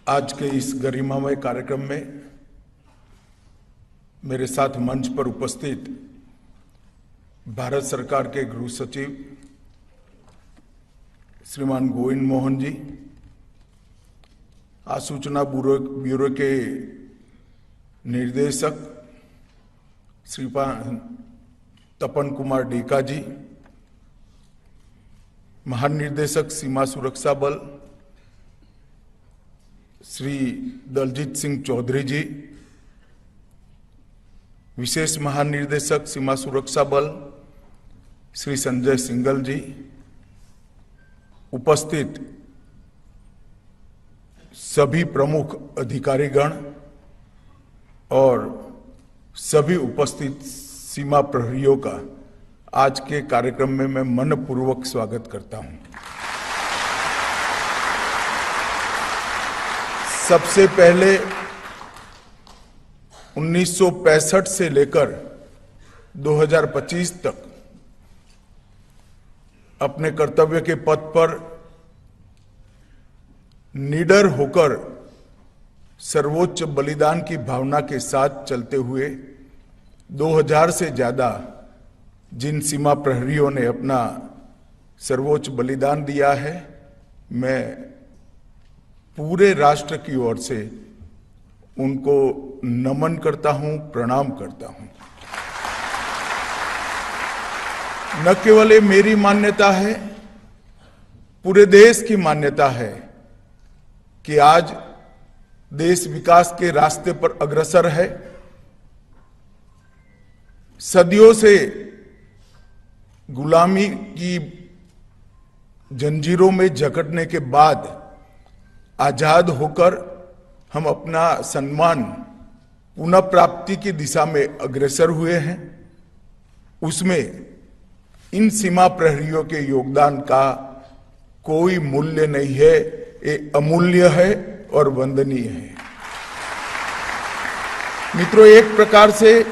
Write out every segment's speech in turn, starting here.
आज के इस गरिमामय कार्यक्रम में मेरे साथ मंच पर उपस्थित भारत सरकार के गृह सचिव श्रीमान गोविंद मोहन जी, आसूचना ब्यूरो के निर्देशक श्रीमान तपन कुमार डेका जी, महानिर्देशक सीमा सुरक्षा बल श्री दलजीत सिंह चौधरी जी, विशेष महानिर्देशक सीमा सुरक्षा बल श्री संजय सिंगल जी, उपस्थित सभी प्रमुख अधिकारीगण और सभी उपस्थित सीमा प्रहरियों का आज के कार्यक्रम में मैं मनपूर्वक स्वागत करता हूं। सबसे पहले 1965 से लेकर 2025 तक अपने कर्तव्य के पथ पर निडर होकर सर्वोच्च बलिदान की भावना के साथ चलते हुए 2000 से ज्यादा जिन सीमा प्रहरियों ने अपना सर्वोच्च बलिदान दिया है, मैं पूरे राष्ट्र की ओर से उनको नमन करता हूं, प्रणाम करता हूं। न केवल ये मेरी मान्यता है, पूरे देश की मान्यता है कि आज देश विकास के रास्ते पर अग्रसर है। सदियों से गुलामी की जंजीरों में जकड़ने के बाद आजाद होकर हम अपना सम्मान पुनः प्राप्ति की दिशा में अग्रसर हुए हैं। उसमें इन सीमा प्रहरियों के योगदान का कोई मूल्य नहीं है, ये अमूल्य है और वंदनीय है। मित्रों, एक प्रकार से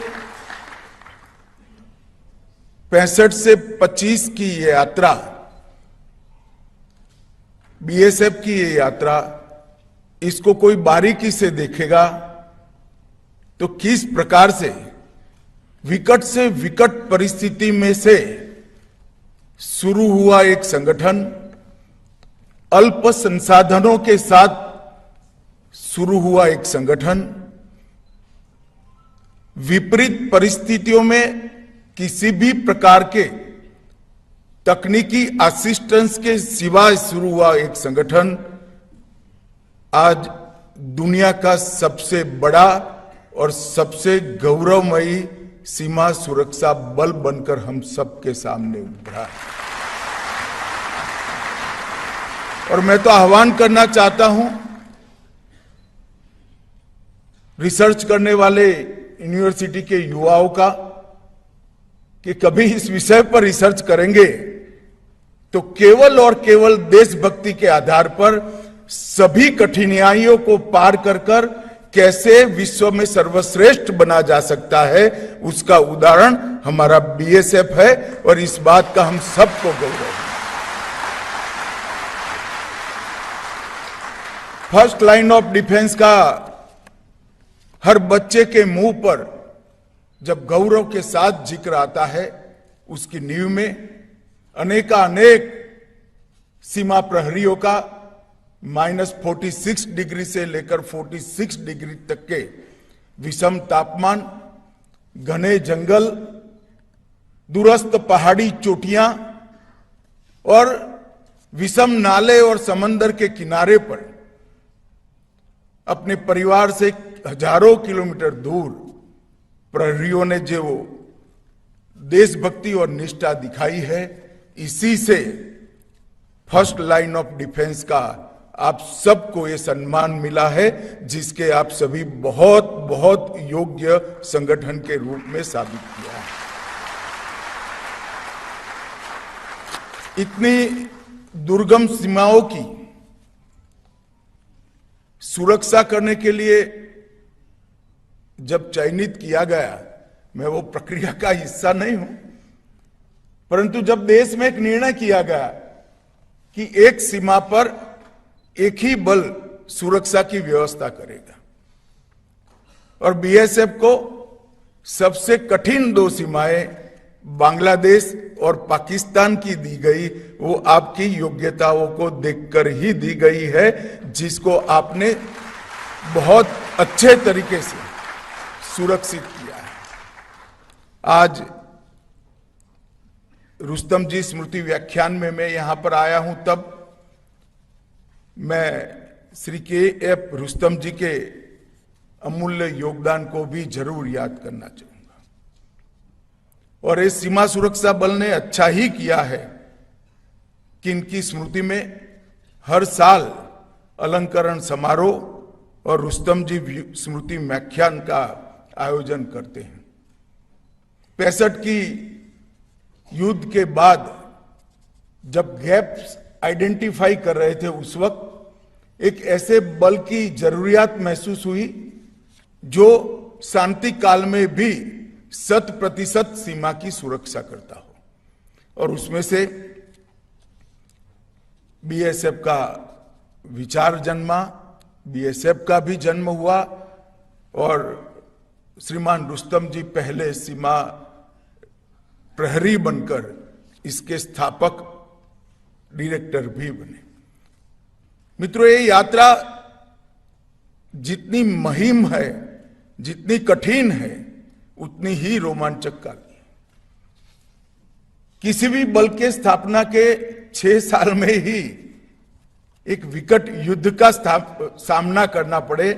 65 से 25 की ये यात्रा, बीएसएफ की ये यात्रा, इसको कोई बारीकी से देखेगा तो किस प्रकार से विकट परिस्थिति में से शुरू हुआ एक संगठन, अल्प संसाधनों के साथ शुरू हुआ एक संगठन, विपरीत परिस्थितियों में किसी भी प्रकार के तकनीकी असिस्टेंस के सिवाय शुरू हुआ एक संगठन आज दुनिया का सबसे बड़ा और सबसे गौरवमयी सीमा सुरक्षा बल बनकर हम सबके सामने उभरा है। और मैं तो आह्वान करना चाहता हूं रिसर्च करने वाले यूनिवर्सिटी के युवाओं का कि कभी इस विषय पर रिसर्च करेंगे तो केवल और केवल देशभक्ति के आधार पर सभी कठिनाइयों को पार कर कर कैसे विश्व में सर्वश्रेष्ठ बना जा सकता है, उसका उदाहरण हमारा बीएसएफ है और इस बात का हम सबको गौरव है। फर्स्ट लाइन ऑफ डिफेंस का हर बच्चे के मुंह पर जब गौरव के साथ जिक्र आता है, उसकी नींव में अनेक सीमा प्रहरियों का -46 डिग्री से लेकर 46 डिग्री तक के विषम तापमान, घने जंगल, दूरस्थ पहाड़ी चोटियां और विषम नाले और समंदर के किनारे पर अपने परिवार से हजारों किलोमीटर दूर प्रहरियों ने जो देशभक्ति और निष्ठा दिखाई है, इसी से फर्स्ट लाइन ऑफ डिफेंस का आप सबको ये सम्मान मिला है, जिसके आप सभी बहुत बहुत योग्य संगठन के रूप में साबित किया है। इतनी दुर्गम सीमाओं की सुरक्षा करने के लिए जब चयनित किया गया, मैं वो प्रक्रिया का हिस्सा नहीं हूं, परंतु जब देश में एक निर्णय किया गया कि एक सीमा पर एक ही बल सुरक्षा की व्यवस्था करेगा। और बीएसएफ को सबसे कठिन 2 सीमाएं बांग्लादेश और पाकिस्तान की दी गई, वो आपकी योग्यताओं को देखकर ही दी गई है, जिसको आपने बहुत अच्छे तरीके से सुरक्षित किया है। आज रुस्तम जी स्मृति व्याख्यान में मैं यहां पर आया हूं, तब मैं श्री के.एफ. रुस्तम जी के अमूल्य योगदान को भी जरूर याद करना चाहूंगा। और इस सीमा सुरक्षा बल ने अच्छा ही किया है कि इनकी स्मृति में हर साल अलंकरण समारोह और रुस्तम जी स्मृति व्याख्यान का आयोजन करते हैं। 65 की युद्ध के बाद जब गैप्स आइडेंटिफाई कर रहे थे, उस वक्त एक ऐसे बल की जरूरियात महसूस हुई जो शांति काल में भी 100% सीमा की सुरक्षा करता हो। और उसमें से बीएसएफ का विचार जन्मा, बीएसएफ का भी जन्म हुआ और श्रीमान रुस्तम जी पहले सीमा प्रहरी बनकर इसके स्थापक डायरेक्टर भी बने। मित्रों, ये यात्रा जितनी मुहिम है, जितनी कठिन है, उतनी ही रोमांचक काली। किसी भी बल के स्थापना के 6 साल में ही एक विकट युद्ध का सामना करना पड़े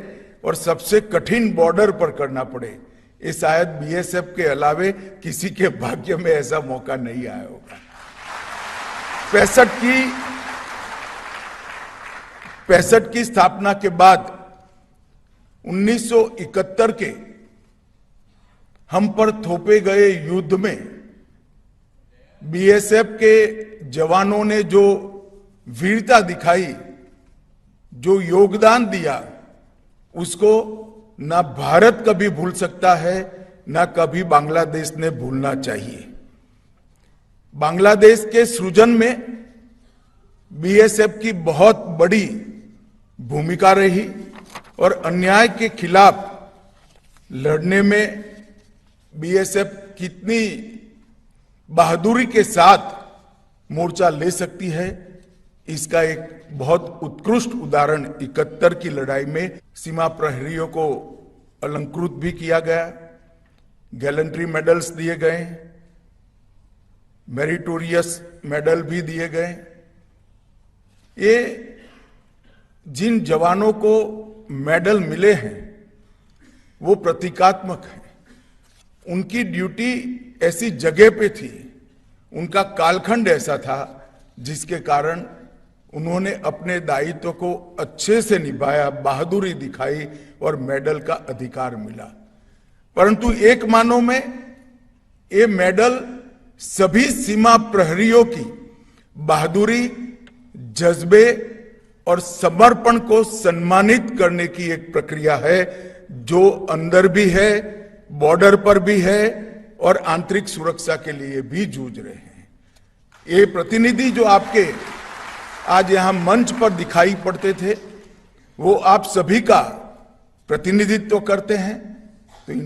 और सबसे कठिन बॉर्डर पर करना पड़े, ये शायद बीएसएफ के अलावे किसी के भाग्य में ऐसा मौका नहीं आया होगा। 65 की स्थापना के बाद 1971 के हम पर थोपे गए युद्ध में बीएसएफ के जवानों ने जो वीरता दिखाई, जो योगदान दिया, उसको ना भारत कभी भूल सकता है, ना कभी बांग्लादेश ने भूलना चाहिए। बांग्लादेश के सृजन में बीएसएफ की बहुत बड़ी भूमिका रही और अन्याय के खिलाफ लड़ने में बीएसएफ कितनी बहादुरी के साथ मोर्चा ले सकती है, इसका एक बहुत उत्कृष्ट उदाहरण 71 की लड़ाई में सीमा प्रहरियों को अलंकृत भी किया गया, गैलेंट्री मेडल्स दिए गए, मेरिटोरियस मेडल भी दिए गए। ये जिन जवानों को मेडल मिले हैं वो प्रतीकात्मक है। उनकी ड्यूटी ऐसी जगह पे थी, उनका कालखंड ऐसा था जिसके कारण उन्होंने अपने दायित्व को अच्छे से निभाया, बहादुरी दिखाई और मेडल का अधिकार मिला। परंतु एक मानो में ये मेडल सभी सीमा प्रहरियों की बहादुरी, जज्बे और समर्पण को सम्मानित करने की एक प्रक्रिया है जो अंदर भी है, बॉर्डर पर भी है और आंतरिक सुरक्षा के लिए भी जूझ रहे हैं। ये प्रतिनिधि जो आपके आज यहां मंच पर दिखाई पड़ते थे, वो आप सभी का प्रतिनिधित्व करते हैं। तो इन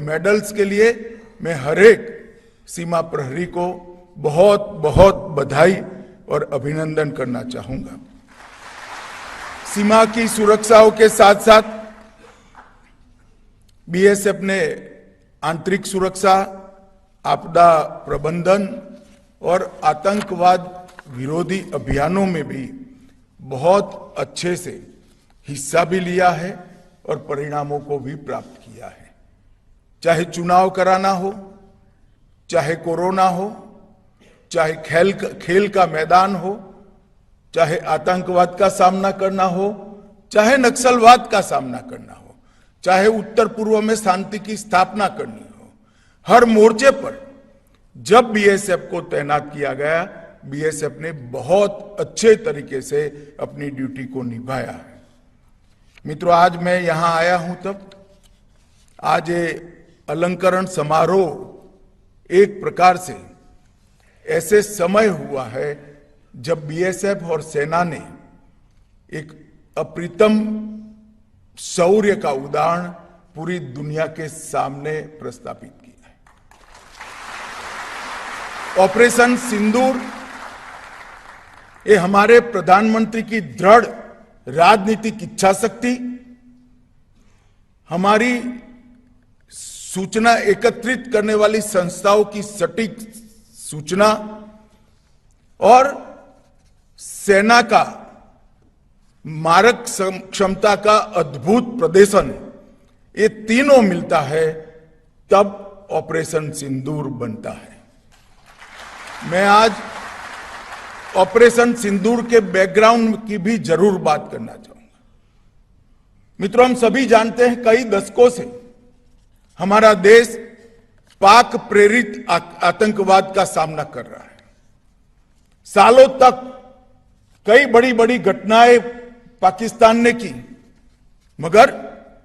मेडल्स के लिए मैं हर एक सीमा प्रहरी को बहुत बहुत बधाई और अभिनंदन करना चाहूंगा। सीमा की सुरक्षाओं के साथ साथ बीएसएफ ने आंतरिक सुरक्षा, आपदा प्रबंधन और आतंकवाद विरोधी अभियानों में भी बहुत अच्छे से हिस्सा भी लिया है और परिणामों को भी प्राप्त किया है। चाहे चुनाव कराना हो, चाहे कोरोना हो, चाहे खेल का मैदान हो, चाहे आतंकवाद का सामना करना हो, चाहे नक्सलवाद का सामना करना हो, चाहे उत्तर पूर्व में शांति की स्थापना करनी हो, हर मोर्चे पर जब बीएसएफ को तैनात किया गया, बीएसएफ ने बहुत अच्छे तरीके से अपनी ड्यूटी को निभाया है। मित्रों, आज मैं यहां आया हूं तब आज ये अलंकरण समारोह एक प्रकार से ऐसे समय हुआ है जब बीएसएफ और सेना ने एक अप्रतिम शौर्य का उदाहरण पूरी दुनिया के सामने प्रस्थापित किया है। ऑपरेशन सिंदूर ये हमारे प्रधानमंत्री की दृढ़ राजनीतिक इच्छा शक्ति, हमारी सूचना एकत्रित करने वाली संस्थाओं की सटीक सूचना और सेना का मारक क्षमता का अद्भुत प्रदर्शन, ये तीनों मिलता है तब ऑपरेशन सिंदूर बनता है। मैं आज ऑपरेशन सिंदूर के बैकग्राउंड की भी जरूर बात करना चाहूंगा। मित्रों, हम सभी जानते हैं कई दशकों से हमारा देश पाक प्रेरित आतंकवाद का सामना कर रहा है। सालों तक कई बड़ी बड़ी घटनाएं पाकिस्तान ने की, मगर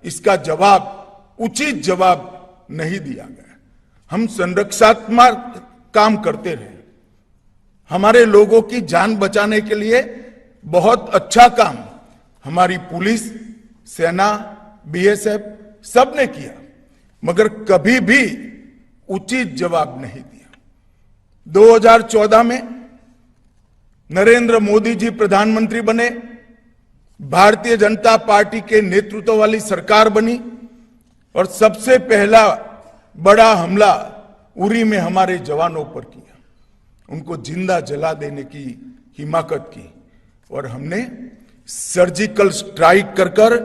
इसका जवाब, उचित जवाब नहीं दिया गया। हम संरक्षात्मक काम करते रहे, हमारे लोगों की जान बचाने के लिए बहुत अच्छा काम हमारी पुलिस, सेना, बीएसएफ सबने किया, मगर कभी भी उचित जवाब नहीं दिया। 2014 में नरेंद्र मोदी जी प्रधानमंत्री बने, भारतीय जनता पार्टी के नेतृत्व वाली सरकार बनी और सबसे पहला बड़ा हमला उरी में हमारे जवानों पर किया, उनको जिंदा जला देने की हिमाकत की और हमने सर्जिकल स्ट्राइक कर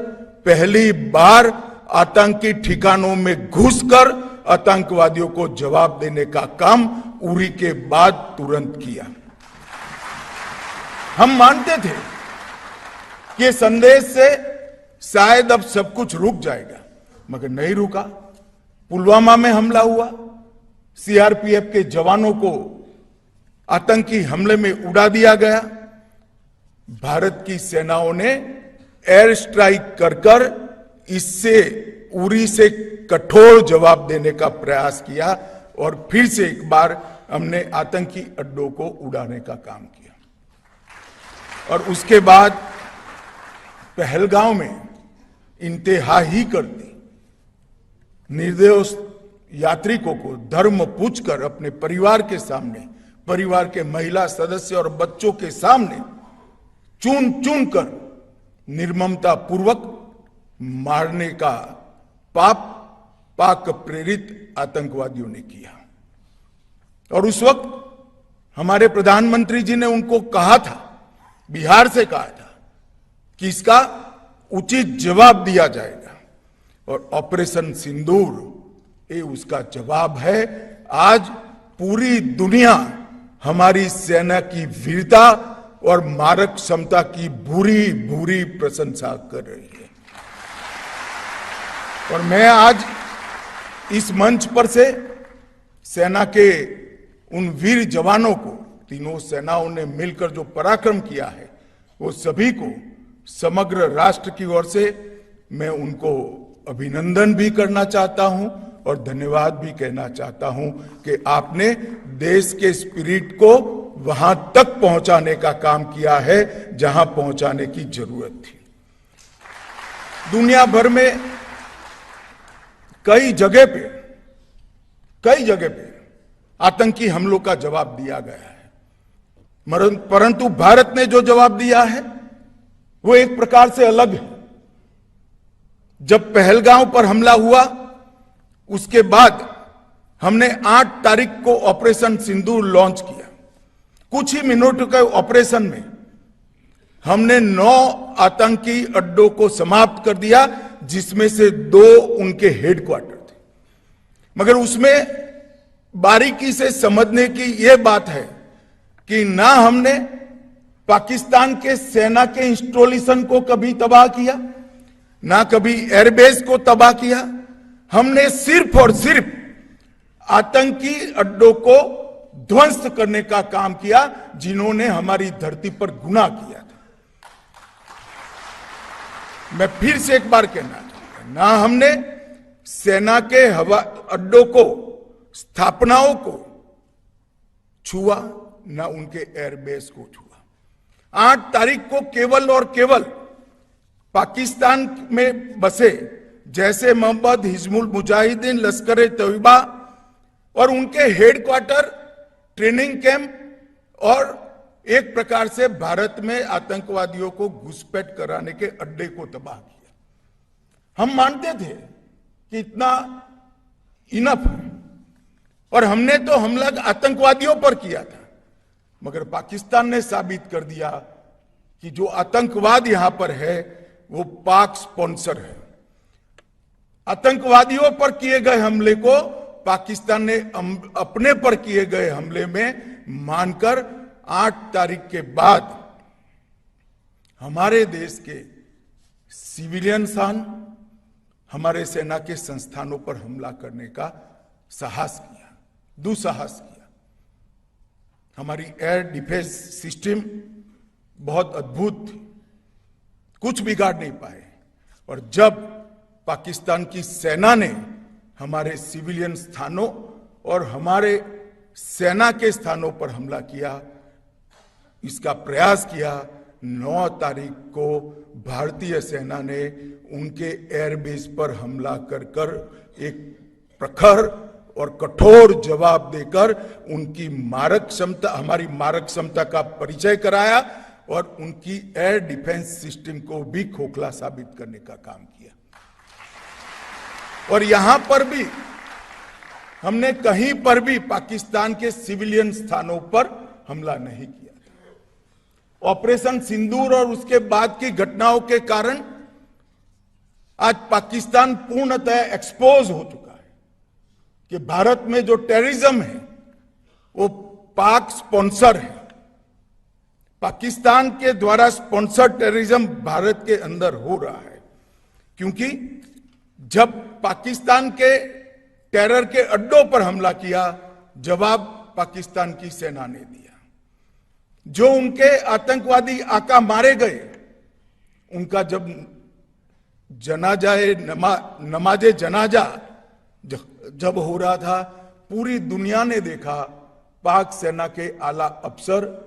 पहली बार आतंकी ठिकानों में घुसकर आतंकवादियों को जवाब देने का काम उरी के बाद तुरंत किया। हम मानते थे कि संदेश से शायद अब सब कुछ रुक जाएगा, मगर नहीं रुका। पुलवामा में हमला हुआ, सीआरपीएफ के जवानों को आतंकी हमले में उड़ा दिया गया। भारत की सेनाओं ने एयर स्ट्राइक कर इससे उरी से कठोर जवाब देने का प्रयास किया और फिर से एक बार हमने आतंकी अड्डों को उड़ाने का काम किया। और उसके बाद पहलगांव में इंतहा ही कर दी। निर्दोष यात्रिकों को धर्म पूछकर अपने परिवार के सामने, परिवार के महिला सदस्य और बच्चों के सामने चुन चुन कर निर्ममता पूर्वक मारने का पाप पाक प्रेरित आतंकवादियों ने किया। और उस वक्त हमारे प्रधानमंत्री जी ने उनको कहा था, बिहार से कहा था कि इसका उचित जवाब दिया जाएगा और ऑपरेशन सिंदूर ये उसका जवाब है। आज पूरी दुनिया हमारी सेना की वीरता और मारक क्षमता की भूरी भूरी प्रशंसा कर रही है। और मैं आज इस मंच पर से सेना के उन वीर जवानों को, तीनों सेनाओं ने मिलकर जो पराक्रम किया है, वो सभी को समग्र राष्ट्र की ओर से मैं उनको अभिनंदन भी करना चाहता हूं और धन्यवाद भी कहना चाहता हूं कि आपने देश के स्पिरिट को वहां तक पहुंचाने का काम किया है जहां पहुंचाने की जरूरत थी। दुनिया भर में कई जगह पे आतंकी हमलों का जवाब दिया गया है, परंतु भारत ने जो जवाब दिया है वो एक प्रकार से अलग है। जब पहलगांव पर हमला हुआ, उसके बाद हमने 8 तारीख को ऑपरेशन सिंदूर लॉन्च किया। कुछ ही मिनटों के ऑपरेशन में हमने 9 आतंकी अड्डों को समाप्त कर दिया, जिसमें से 2 उनके हेडक्वार्टर थे। मगर उसमें बारीकी से समझने की यह बात है कि ना हमने पाकिस्तान के सेना के इंस्टॉलेशन को कभी तबाह किया, ना कभी एयरबेस को तबाह किया। हमने सिर्फ और सिर्फ आतंकी अड्डों को ध्वस्त करने का काम किया, जिन्होंने हमारी धरती पर गुनाह किया था। मैं फिर से एक बार कहना चाहूंगा, ना हमने सेना के हवा अड्डों को, स्थापनाओं को छुआ, ना उनके एयरबेस को छुआ। 8 तारीख को केवल और केवल पाकिस्तान में बसे जैसे मोहम्मद, हिजबुल मुजाहिदीन, लश्कर तैयबा और उनके हेडक्वार्टर, ट्रेनिंग कैंप और एक प्रकार से भारत में आतंकवादियों को घुसपैठ कराने के अड्डे को तबाह किया। हम मानते थे कि इतना इनफ है और हमने तो हमला आतंकवादियों पर किया था, मगर पाकिस्तान ने साबित कर दिया कि जो आतंकवाद यहां पर है वो पाक स्पॉन्सर है। आतंकवादियों पर किए गए हमले को पाकिस्तान ने अपने पर किए गए हमले में मानकर 8 तारीख के बाद हमारे देश के सिविलियन स्थान, हमारे सेना के संस्थानों पर हमला करने का साहस किया, दुस्साहस किया। हमारी एयर डिफेंस सिस्टम बहुत अद्भुत थी, कुछ बिगाड़ नहीं पाए। और जब पाकिस्तान की सेना ने हमारे सिविलियन स्थानों और हमारे सेना के स्थानों पर हमला किया, इसका प्रयास किया, 9 तारीख को भारतीय सेना ने उनके एयरबेस पर हमला कर एक प्रखर और कठोर जवाब देकर उनकी मारक क्षमता, हमारी मारक क्षमता का परिचय कराया और उनकी एयर डिफेंस सिस्टम को भी खोखला साबित करने का काम किया। और यहां पर भी हमने कहीं पर भी पाकिस्तान के सिविलियन स्थानों पर हमला नहीं किया। ऑपरेशन सिंदूर और उसके बाद की घटनाओं के कारण आज पाकिस्तान पूर्णतः एक्सपोज हो चुका है कि भारत में जो टेररिज्म है वो पाक स्पॉन्सर है। पाकिस्तान के द्वारा स्पॉन्सर टेररिज्म भारत के अंदर हो रहा है, क्योंकि जब पाकिस्तान के टेरर के अड्डों पर हमला किया, जवाब पाकिस्तान की सेना ने दिया। जो उनके आतंकवादी आका मारे गए, उनका जब नमाजे जनाजा जब हो रहा था, पूरी दुनिया ने देखा पाक सेना के आला अफसर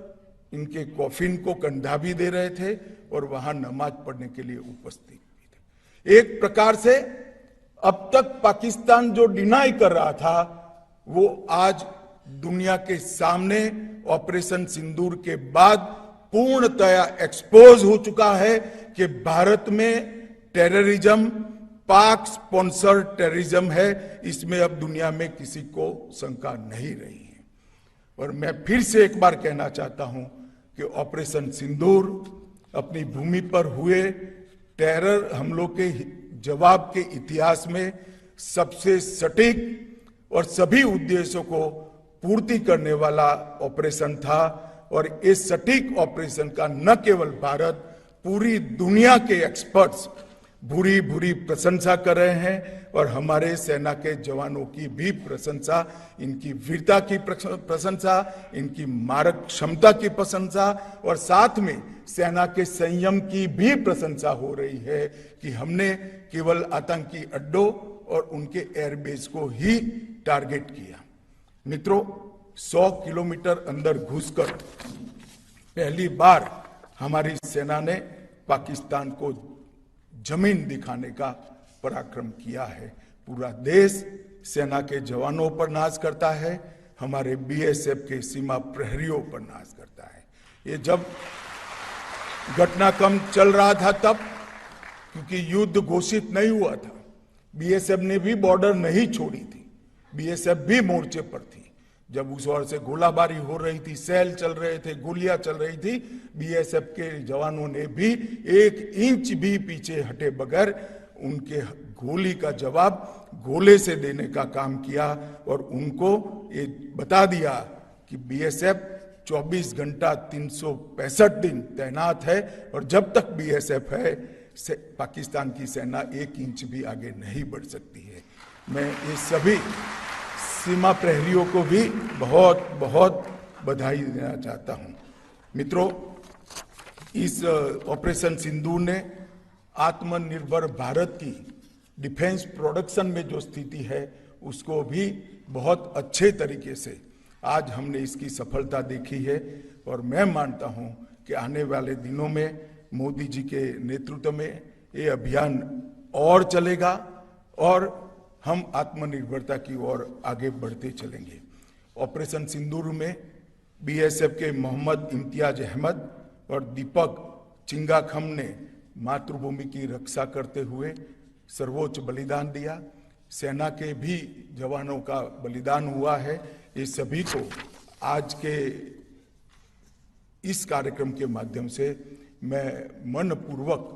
इनके कॉफिन को कंधा भी दे रहे थे और वहां नमाज पढ़ने के लिए उपस्थित भी थे। एक प्रकार से अब तक पाकिस्तान जो डिनाई कर रहा था वो आज दुनिया के सामने ऑपरेशन सिंदूर के बाद पूर्णतया एक्सपोज हो चुका है कि भारत में टेररिज्म पाक स्पॉन्सर टेररिज्म है। इसमें अब दुनिया में किसी को शंका नहीं रही है। और मैं फिर से एक बार कहना चाहता हूं कि ऑपरेशन सिंदूर अपनी भूमि पर हुए टेरर हमलों के जवाब के इतिहास में सबसे सटीक और सभी उद्देश्यों को पूर्ति करने वाला ऑपरेशन था। और इस सटीक ऑपरेशन का न केवल भारत, पूरी दुनिया के एक्सपर्ट्स भूरी भूरी प्रशंसा कर रहे हैं और हमारे सेना के जवानों की भी प्रशंसा, इनकी वीरता की प्रशंसा, इनकी मारक क्षमता की प्रशंसा और साथ में सेना के संयम की भी प्रशंसा हो रही है कि हमने केवल आतंकी अड्डों और उनके एयरबेस को ही टारगेट किया। मित्रों, 100 किलोमीटर अंदर घुसकर पहली बार हमारी सेना ने पाकिस्तान को जमीन दिखाने का पराक्रम किया है। पूरा देश सेना के जवानों पर नाज करता है, हमारे बीएसएफ के सीमा प्रहरियों पर नाज करता है। ये जब घटनाक्रम चल रहा था तब, क्योंकि युद्ध घोषित नहीं हुआ था, बीएसएफ ने भी बॉर्डर नहीं छोड़ी थी, बीएसएफ भी मोर्चे पर थी। जब उस ओर से गोलाबारी हो रही थी, सेल चल रहे थे, गोलियां चल रही थी, बीएसएफ के जवानों ने भी 1 इंच भी पीछे हटे बगैर उनके गोली का जवाब गोले से देने का काम किया और उनको ये बता दिया कि बीएसएफ 24 घंटा 365 दिन तैनात है और जब तक बीएसएफ है पाकिस्तान की सेना 1 इंच भी आगे नहीं बढ़ सकती है। मैं ये सभी सीमा प्रहरियों को भी बहुत बहुत बधाई देना चाहता हूं। मित्रों, इस ऑपरेशन सिंदूर ने आत्मनिर्भर भारत की डिफेंस प्रोडक्शन में जो स्थिति है उसको भी बहुत अच्छे तरीके से आज हमने इसकी सफलता देखी है। और मैं मानता हूं कि आने वाले दिनों में मोदी जी के नेतृत्व में ये अभियान और चलेगा और हम आत्मनिर्भरता की ओर आगे बढ़ते चलेंगे। ऑपरेशन सिंदूर में बीएसएफ के मोहम्मद इम्तियाज अहमद और दीपक चिंगाखम ने मातृभूमि की रक्षा करते हुए सर्वोच्च बलिदान दिया। सेना के भी जवानों का बलिदान हुआ है। ये सभी को आज के इस कार्यक्रम के माध्यम से मैं मनपूर्वक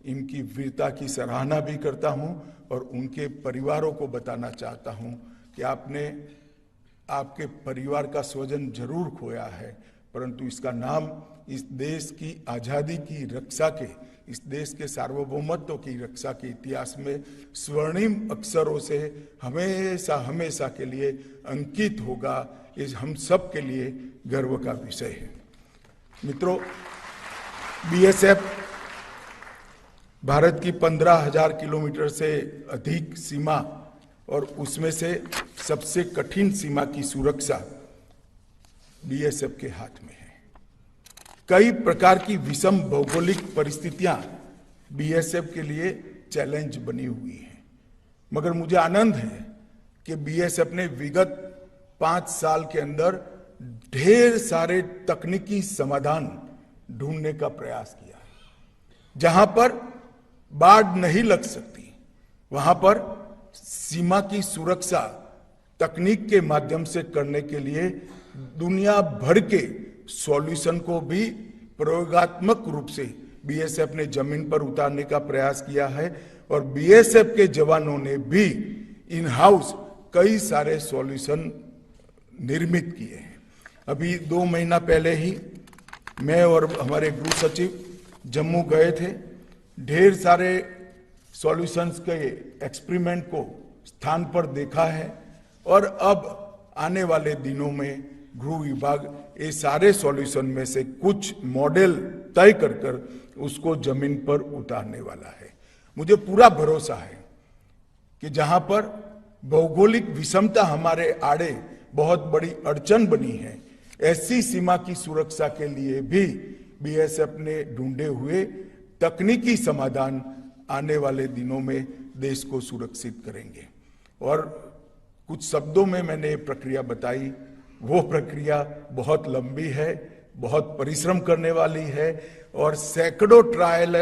इनकी वीरता की सराहना भी करता हूं और उनके परिवारों को बताना चाहता हूं कि आपने आपके परिवार का स्वजन जरूर खोया है, परंतु इसका नाम इस देश की आजादी की रक्षा के, इस देश के सार्वभौमत्व की रक्षा के इतिहास में स्वर्णिम अक्षरों से हमेशा हमेशा के लिए अंकित होगा। ये हम सब के लिए गर्व का विषय है। मित्रों, बीएसएफ भारत की 15,000 किलोमीटर से अधिक सीमा और उसमें से सबसे कठिन सीमा की सुरक्षा बीएसएफ के हाथ में है। कई प्रकार की विषम भौगोलिक परिस्थितियां बीएसएफ के लिए चैलेंज बनी हुई हैं, मगर मुझे आनंद है कि बीएसएफ ने विगत 5 साल के अंदर ढेर सारे तकनीकी समाधान ढूंढने का प्रयास किया है। जहां पर बाढ़ नहीं लग सकती, वहां पर सीमा की सुरक्षा तकनीक के माध्यम से करने के लिए दुनिया भर के सॉल्यूशन को भी प्रयोगात्मक रूप से बीएसएफ ने जमीन पर उतारने का प्रयास किया है और बीएसएफ के जवानों ने भी इन हाउस कई सारे सॉल्यूशन निर्मित किए हैं। अभी 2 महीना पहले ही मैं और हमारे गृह सचिव जम्मू गए थे। ढेर सारे सॉल्यूशंस के एक्सपेरिमेंट को स्थान पर देखा है और अब आने वाले दिनों में गृह विभाग ये सारे सॉल्यूशन में से कुछ मॉडल तय कर उसको जमीन पर उतारने वाला है। मुझे पूरा भरोसा है कि जहां पर भौगोलिक विषमता हमारे आड़े बहुत बड़ी अड़चन बनी है, ऐसी सीमा की सुरक्षा के लिए भी बीएसएफ ने ढूंढे हुए तकनीकी समाधान आने वाले दिनों में देश को सुरक्षित करेंगे। और कुछ शब्दों में मैंने प्रक्रिया बताई, वो प्रक्रिया बहुत लंबी है, बहुत परिश्रम करने वाली है और सैकड़ों ट्रायल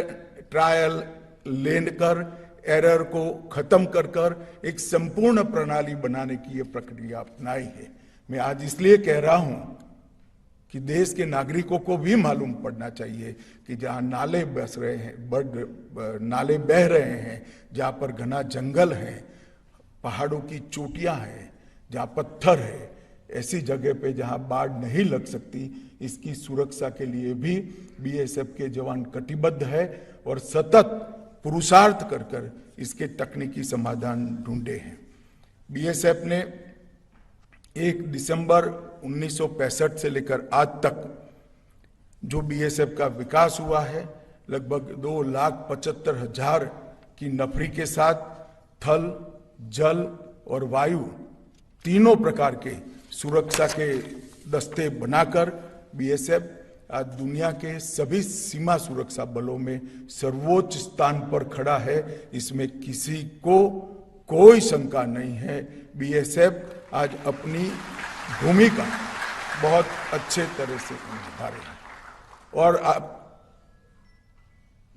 लेकर एरर को खत्म कर एक संपूर्ण प्रणाली बनाने की ये प्रक्रिया अपनाई है। मैं आज इसलिए कह रहा हूं कि देश के नागरिकों को भी मालूम पड़ना चाहिए कि जहां नाले बस रहे हैं, नाले बह रहे हैं, जहां पर घना जंगल है, पहाड़ों की चोटियां हैं, जहां पत्थर है, ऐसी जगह पे जहां बाढ़ नहीं लग सकती, इसकी सुरक्षा के लिए भी बीएसएफ के जवान कटिबद्ध है और सतत पुरुषार्थ कर इसके तकनीकी समाधान ढूंढे हैं। बीएसएफ ने 1 दिसंबर 1965 से लेकर आज तक जो बीएसएफ का विकास हुआ है, लगभग 2,75,000 की नफरी के साथ थल, जल और वायु तीनों प्रकार के सुरक्षा के दस्ते बनाकर बीएसएफ आज दुनिया के सभी सीमा सुरक्षा बलों में सर्वोच्च स्थान पर खड़ा है। इसमें किसी को कोई शंका नहीं है। बीएसएफ आज अपनी भूमिका बहुत अच्छे तरह से निभा रही है और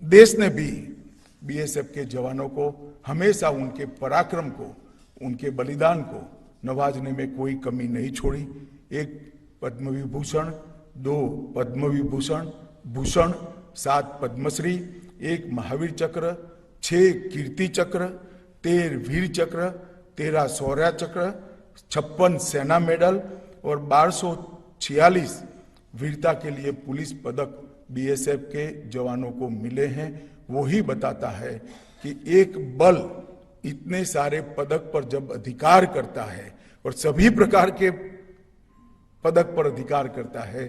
देश ने भी बीएसएफ के जवानों को हमेशा उनके पराक्रम को, उनके बलिदान को नवाजने में कोई कमी नहीं छोड़ी। 1 पद्म विभूषण, 2 पद्म विभूषण भूषण, 7 पद्मश्री, 1 महावीर चक्र, 6 कीर्ति चक्र, 13 वीर चक्र, 13 शौर्य चक्र, 56 सेना मेडल और 1246 वीरता के लिए पुलिस पदक बीएसएफ के जवानों को मिले हैं। वो ही बताता है कि एक बल इतने सारे पदक पर जब अधिकार करता है और सभी प्रकार के पदक पर अधिकार करता है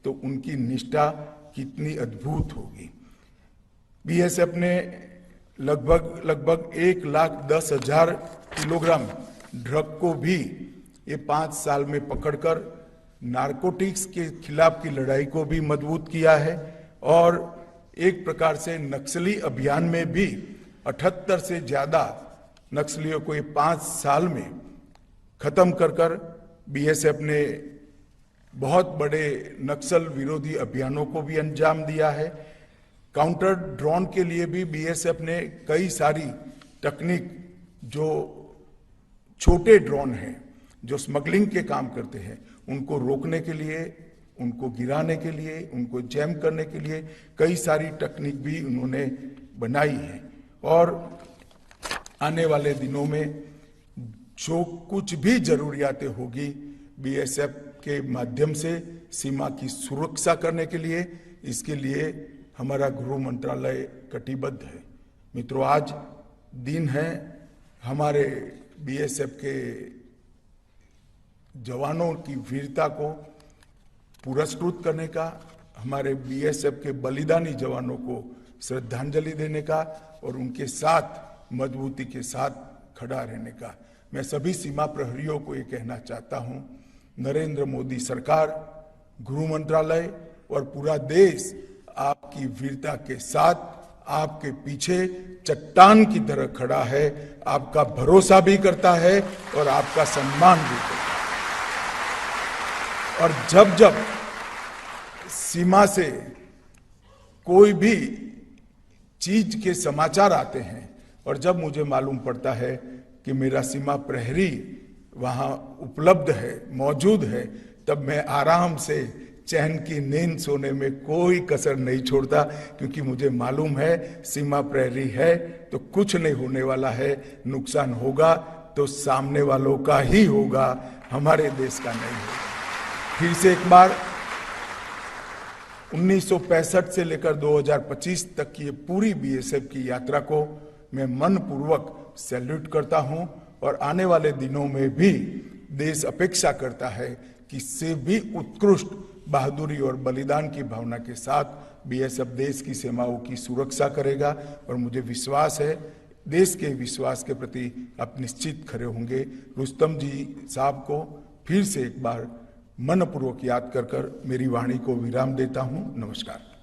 तो उनकी निष्ठा कितनी अद्भुत होगी। बीएसएफ ने लगभग 1,10,000 किलोग्राम ड्रग को भी ये 5 साल में पकड़कर नारकोटिक्स के खिलाफ की लड़ाई को भी मजबूत किया है और एक प्रकार से नक्सली अभियान में भी 78 से ज्यादा नक्सलियों को ये 5 साल में खत्म कर बीएसएफ ने बहुत बड़े नक्सल विरोधी अभियानों को भी अंजाम दिया है। काउंटर ड्रोन के लिए भी बीएसएफ ने कई सारी तकनीक, जो छोटे ड्रोन हैं जो स्मगलिंग के काम करते हैं, उनको रोकने के लिए, उनको गिराने के लिए, उनको जैम करने के लिए कई सारी तकनीक भी उन्होंने बनाई है। और आने वाले दिनों में जो कुछ भी जरूरियातें होगी बीएसएफ के माध्यम से सीमा की सुरक्षा करने के लिए, इसके लिए हमारा गृह मंत्रालय कटिबद्ध है। मित्रों, आज दिन है हमारे बीएसएफ के जवानों की वीरता को पुरस्कृत करने का, हमारे बीएसएफ के बलिदानी जवानों को श्रद्धांजलि देने का और उनके साथ मजबूती के साथ खड़ा रहने का। मैं सभी सीमा प्रहरियों को ये कहना चाहता हूं, नरेंद्र मोदी सरकार, गृह मंत्रालय और पूरा देश आपकी वीरता के साथ आपके पीछे चट्टान की तरह खड़ा है, आपका भरोसा भी करता है और आपका सम्मान भी करता है। और जब जब सीमा से कोई भी चीज के समाचार आते हैं और जब मुझे मालूम पड़ता है कि मेरा सीमा प्रहरी वहां उपलब्ध है, मौजूद है, तब मैं आराम से चैन की नींद सोने में कोई कसर नहीं छोड़ता, क्योंकि मुझे मालूम है सीमा प्रहरी है तो कुछ नहीं होने वाला है। नुकसान होगा तो सामने वालों का ही होगा, हमारे देश का नहीं होगा। फिर से एक बार 1965 से लेकर 2025 तक की ये पूरी बीएसएफ की यात्रा को मैं मनपूर्वक सैल्यूट करता हूं और आने वाले दिनों में भी देश अपेक्षा करता है कि इससे भी उत्कृष्ट बहादुरी और बलिदान की भावना के साथ बीएसएफ देश की सीमाओं की सुरक्षा करेगा। और मुझे विश्वास है, देश के विश्वास के प्रति आप निश्चित खड़े होंगे। रुस्तम जी साहब को फिर से एक बार मनपूर्वक याद कर मेरी वाणी को विराम देता हूं। नमस्कार।